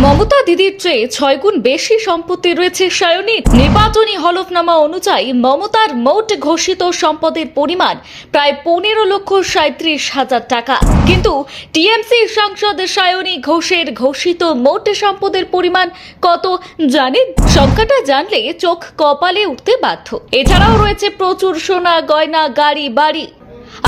মমতা দিদির চেয়ে ৬ গুণ বেশি সম্পত্তি রয়েছে সায়নীর। নির্বাচনী হলফনামা অনুযায়ী মমতার মোট ঘোষিত সম্পদের পরিমাণ প্রায় ১৫,৩৭,০০০ টাকা। কিন্তু টিএমসি সাংসদ সায়নী ঘোষের ঘোষিত মোট সম্পদের পরিমাণ কত জানেন? সংখ্যাটা জানলে চোখ কপালে উঠতে বাধ্য। এছাড়াও রয়েছে প্রচুর সোনা, গয়না, গাড়ি, বাড়ি।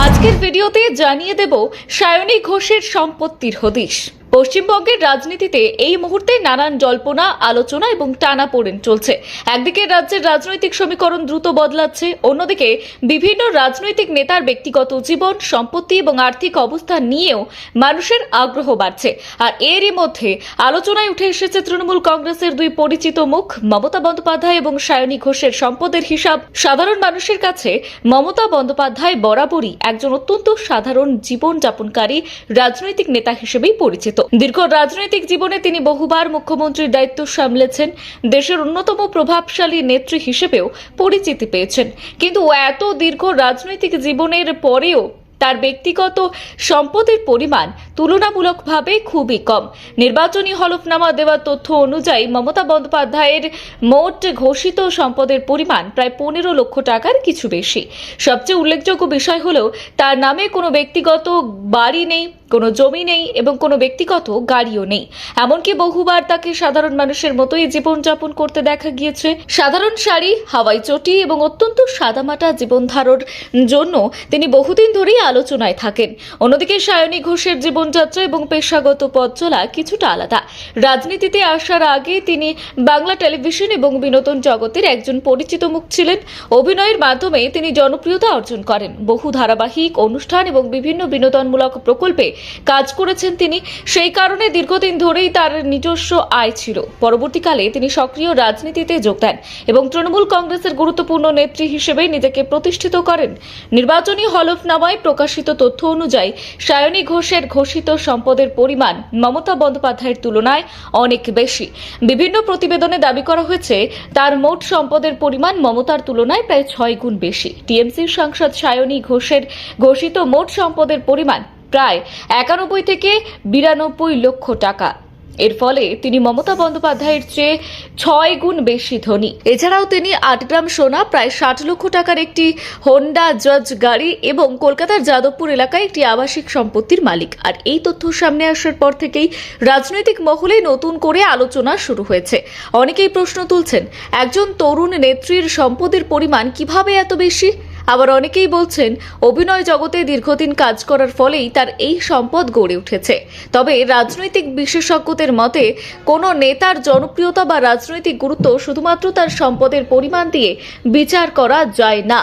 আজকের ভিডিওতে জানিয়ে দেব সায়নী ঘোষের সম্পত্তির হদিশ। পশ্চিমবঙ্গের রাজনীতিতে এই মুহূর্তে নানান জল্পনা, আলোচনা এবং টানাপোড়েন চলছে। একদিকে রাজ্যের রাজনৈতিক সমীকরণ দ্রুত বদলাচ্ছে, অন্যদিকে বিভিন্ন রাজনৈতিক নেতার ব্যক্তিগত জীবন, সম্পত্তি এবং আর্থিক অবস্থা নিয়েও মানুষের আগ্রহ বাড়ছে। আর এরই মধ্যে আলোচনায় উঠে এসেছে তৃণমূল কংগ্রেসের দুই পরিচিত মুখ মমতা বন্দ্যোপাধ্যায় এবং সায়নী ঘোষের সম্পদের হিসাব। সাধারণ মানুষের কাছে মমতা বন্দ্যোপাধ্যায় বরাবরই একজন অত্যন্ত সাধারণ জীবনযাপনকারী রাজনৈতিক নেতা হিসেবেই পরিচিত। দীর্ঘ রাজনৈতিক জীবনে তিনি বহুবার মুখ্যমন্ত্রীর দায়িত্ব সামলেছেন, দেশের অন্যতম প্রভাবশালী নেত্রী হিসেবেও পরিচিতি পেয়েছেন। কিন্তু এত দীর্ঘ রাজনৈতিক জীবনের পরেও তার ব্যক্তিগত সম্পদের পরিমাণ তুলনামূলকভাবে খুবই কম। নির্বাচনী হলফনামা দেওয়া তথ্য অনুযায়ী মমতা বন্দ্যোপাধ্যায়ের মোট ঘোষিত সম্পদের পরিমাণ প্রায় ১৫ লক্ষ টাকার কিছু বেশি। সবচেয়ে উল্লেখযোগ্য বিষয় হলো তার নামে কোনো ব্যক্তিগত বাড়ি নেই, কোনো জমি নেই এবং কোনো ব্যক্তিগত গাড়িও নেই। এমনকি বহুবার তাকে সাধারণ মানুষের মতোই জীবনযাপন করতে দেখা গিয়েছে। সাধারণ শাড়ি, হাওয়াই চটি এবং অত্যন্ত সাদামাটা জীবনধারার জন্য তিনি বহুদিন ধরেই আলোচনায় থাকেন। অন্যদিকে সায়নী ঘোষের জীবনযাত্রা এবং পেশাগত পথ চলা কিছুটা আলাদা। রাজনীতিতে আসার আগে তিনি বাংলা টেলিভিশন এবং বিনোদন জগতের একজন পরিচিত মুখ ছিলেন। অভিনয়ের মাধ্যমে তিনি জনপ্রিয়তা অর্জন করেন। বহু ধারাবাহিক অনুষ্ঠান এবং বিভিন্ন বিনোদনমূলক প্রকল্পে কাজ করেছেন তিনি। সেই কারণে দীর্ঘদিন ধরেই তার নিজস্ব আয় ছিল। পরবর্তীকালে তিনি সক্রিয় রাজনীতিতে যোগ দেন এবং তৃণমূল কংগ্রেসের গুরুত্বপূর্ণ নেত্রী হিসেবে নিজেকে প্রতিষ্ঠিত করেন। নির্বাচনী হলফনামায় প্রকাশিত তথ্য অনুযায়ী সায়নী ঘোষের ঘোষিত সম্পদের পরিমাণ মমতা বন্দ্যোপাধ্যায়ের তুলনায় অনেক বেশি। বিভিন্ন প্রতিবেদনে দাবি করা হয়েছে তার মোট সম্পদের পরিমাণ মমতার তুলনায় প্রায় ৬ গুণ বেশি। টিএমসির সাংসদ সায়নী ঘোষের ঘোষিত মোট সম্পদের পরিমাণ প্রায় ৯১ থেকে ৯২ লক্ষ টাকা। এর ফলে তিনি মমতা বন্দ্যোপাধ্যায়ের চেয়ে ৬ গুণ বেশি ধনী। এছাড়াও তিনি ৮ গ্রাম সোনা, প্রায় ৬০ লক্ষ টাকার একটি হোন্ডা জজ গাড়ি এবং কলকাতার যাদবপুর এলাকায় একটি আবাসিক সম্পত্তির মালিক। আর এই তথ্য সামনে আসার পর থেকেই রাজনৈতিক মহলে নতুন করে আলোচনা শুরু হয়েছে। অনেকেই প্রশ্ন তুলছেন, একজন তরুণ নেত্রীর সম্পদের পরিমাণ কিভাবে এত বেশি? আবার অনেকেই বলছেন অভিনয় জগতে দীর্ঘদিন কাজ করার ফলেই তার এই সম্পদ গড়ে উঠেছে। তবে রাজনৈতিক বিশেষজ্ঞদের মতে কোনো নেতার জনপ্রিয়তা বা রাজনৈতিক গুরুত্ব শুধুমাত্র তার সম্পদের পরিমাণ দিয়ে বিচার করা যায় না।